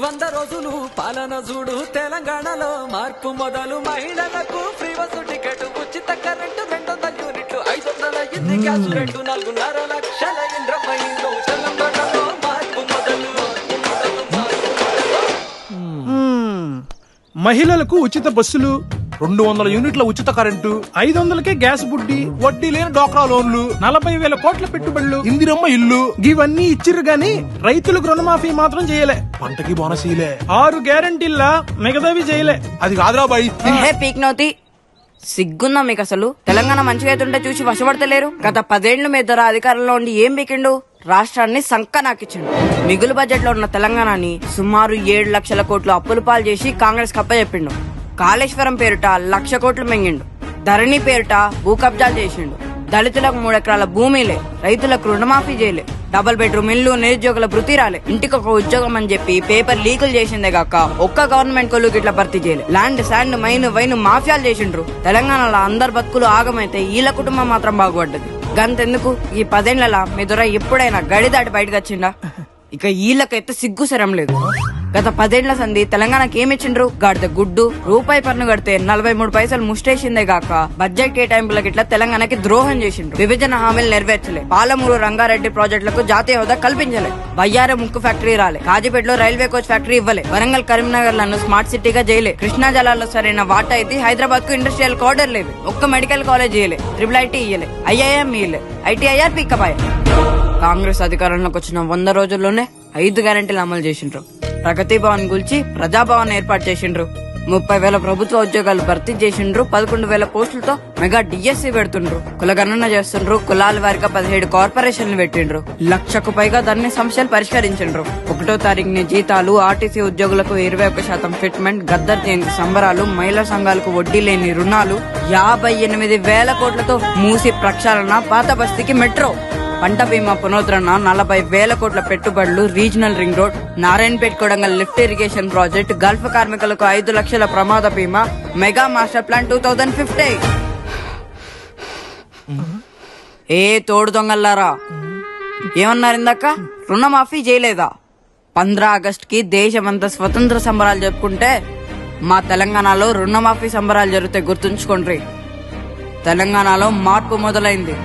100 రోజులు పాలన చూడు తెలంగాణలో మార్పు మొదలు మహిళలకు ఫ్రీ బస్సు టికెట్ ఉచిత కరెంటు 200 యూనిట్లు 500 ఇంటి గ్యాస్ రేటు 4.5 లక్షల ఇంద్రమ్మ ఇల్లు తెలంగాణలో మార్పు మొదలు మహిళలకు ఉచిత బస్సులు 200 యూనిట్ల ఉచిత కరెంటు 500కే గ్యాస్ బుడ్డి వడ్డీ లేని డోక్రా లోన్లు 40,000 కోట్ల పెట్టుబడులు ఇందిరమ్మ ఇల్లు ఇవన్నీ ఇచ్చిర్రు గాని రైతులకు రుణమాఫీ మాత్రం చేయలే. పంటకి బోనస్ ఇలే 6 గ్యారంటీల్లా మిగతావి చేయలే. అది కాదురా బాయ్ పీక్ నోతి సిగ్గుందా మీకు అసలు? తెలంగాణ మంచిగా అవుతుంటే చూసి వశపడతలేరు. గత 10 ఏళ్లు మీ ఇద్దరు అధికారంలో ఉండి ఏం పీకిండు? రాష్ట్రాన్ని సంక నాకిచ్చిండు. మిగులు బడ్జెట్ లో ఉన్న తెలంగాణని సుమారు 7 లక్షల కోట్లు అప్పుల పాలు చేసి కాంగ్రెస్ కప్పచెప్పిండు. కాళేశ్వరం పేరుట 1,00,000 కోట్లు మింగిండు. ధరణి పేరుట భూ కబ్జాలు చేసిండు. దళితులకు 3 ఎకరాల భూమిలే, రైతులకు రుణమాఫీ చేయలే, డబుల్ బెడ్రూమ్ ఇల్లు, నిరుద్యోగుల వృత్తి రాలే, ఇంటికి ఒక ఉద్యోగం అని చెప్పి పేపర్ లీకులు చేసిందే గాక ఒక్క గవర్నమెంట్ కొలువుకి ఇట్లా భర్తీ చేయలే. ల్యాండ్ శాండ్ మైన్ వైన్ మాఫియాలు చేసిండ్రు. తెలంగాణలో అందరు బతుకులు ఆగమైతే వీళ్ళ కుటుంబం మాత్రం బాగుపడ్డది. గంతెందుకు ఈ 10 ఏళ్లలో మీ దొర ఎప్పుడైనా గడి దాటి బయటకు వచ్చిండా? ఇక వీళ్ళకైతే సిగ్గు శరం లేదు. గత 10 ఏళ్ల సంధి తెలంగాణకి ఏమిచ్చిండ్రు? గాడిద గుడ్డు, రూపాయి పన్ను కడితే 43 పైసలు ముష్టేసిందే గాక బడ్జెట్ కేటాయింపులకు ఇట్లా తెలంగాణకి ద్రోహం చేసిండ్రు. విభజన హామీలు నెరవేర్చలే, పాలమూరు రంగారెడ్డి ప్రాజెక్టులకు జాతీయ హోదా కల్పించలే, బయ్యారం ముక్కు ఫ్యాక్టరీ రాలే, కాజీపేటలో రైల్వే కోచ్ ఫ్యాక్టరీ ఇవ్వలే, వరంగల్ కరీంనగర్ లను స్మార్ట్ సిటీగా చేయలే, కృష్ణా జలాల్లో సరైన వాటా అయితే హైదరాబాద్ కు ఇండస్ట్రియల్ కార్డర్ లేదు, ఒక్క మెడికల్ కాలేజ్ ఇయ్యలే, IIIT ఇయ్యలే, IIM ఇయ్యలే, ITIR పిక్కబాయ్. కాంగ్రెస్ అధికారంలోకి వచ్చిన 100 రోజుల్లోనే 5 గ్యారెంటీలు అమలు చేసిండ్రు. ప్రగతి భవన్ గురించి ప్రజాభవన్ ఏర్పాటు చేసిండ్రు. 30,000 ప్రభుత్వ ఉద్యోగాలు భర్తీ చేసిండ్రు. 11,000 పోస్టులతో మెగా డిఎస్సీ పెడుతుండ్రు. కులగణన చేస్తుండ్రు. కులాల వారిగా 17 కార్పొరేషన్లు పెట్టిండ్రు. 1,00,000కు పైగా ధరణి సమస్యలు పరిష్కరించిండ్రు. 1వ తారీఖుని జీతాలు, ఆర్టీసీ ఉద్యోగులకు 21% ఫిట్మెంట్, గద్దర్ జయంతి సంబరాలు, మహిళా సంఘాలకు వడ్డీ లేని రుణాలు, 58,000 కోట్లతో మూసి ప్రక్షాళన, పాత బస్తీకి మెట్రో, పంట బీమా పునరుద్ధరణ, 40,000 కోట్ల పెట్టుబడులు, regional ring road, Narayanpet Kodangal lift irrigation project, Gulf కార్మికులకు 5 లక్షల ప్రమాద బీమా, మెగా మాస్టర్ ప్లాన్ 2050. ఏ తోడు దొంగల్లారా ఏమన్నారు ఇందాక? రుణమాఫీ చేయలేదా? 15 ఆగస్టుకి దేశమంతా స్వతంత్ర సంబరాలు జరుపుకుంటే మా తెలంగాణలో రుణమాఫీ సంబరాలు జరిగితే గుర్తుంచుకోండి. తెలంగాణలో మార్పు మొదలైంది.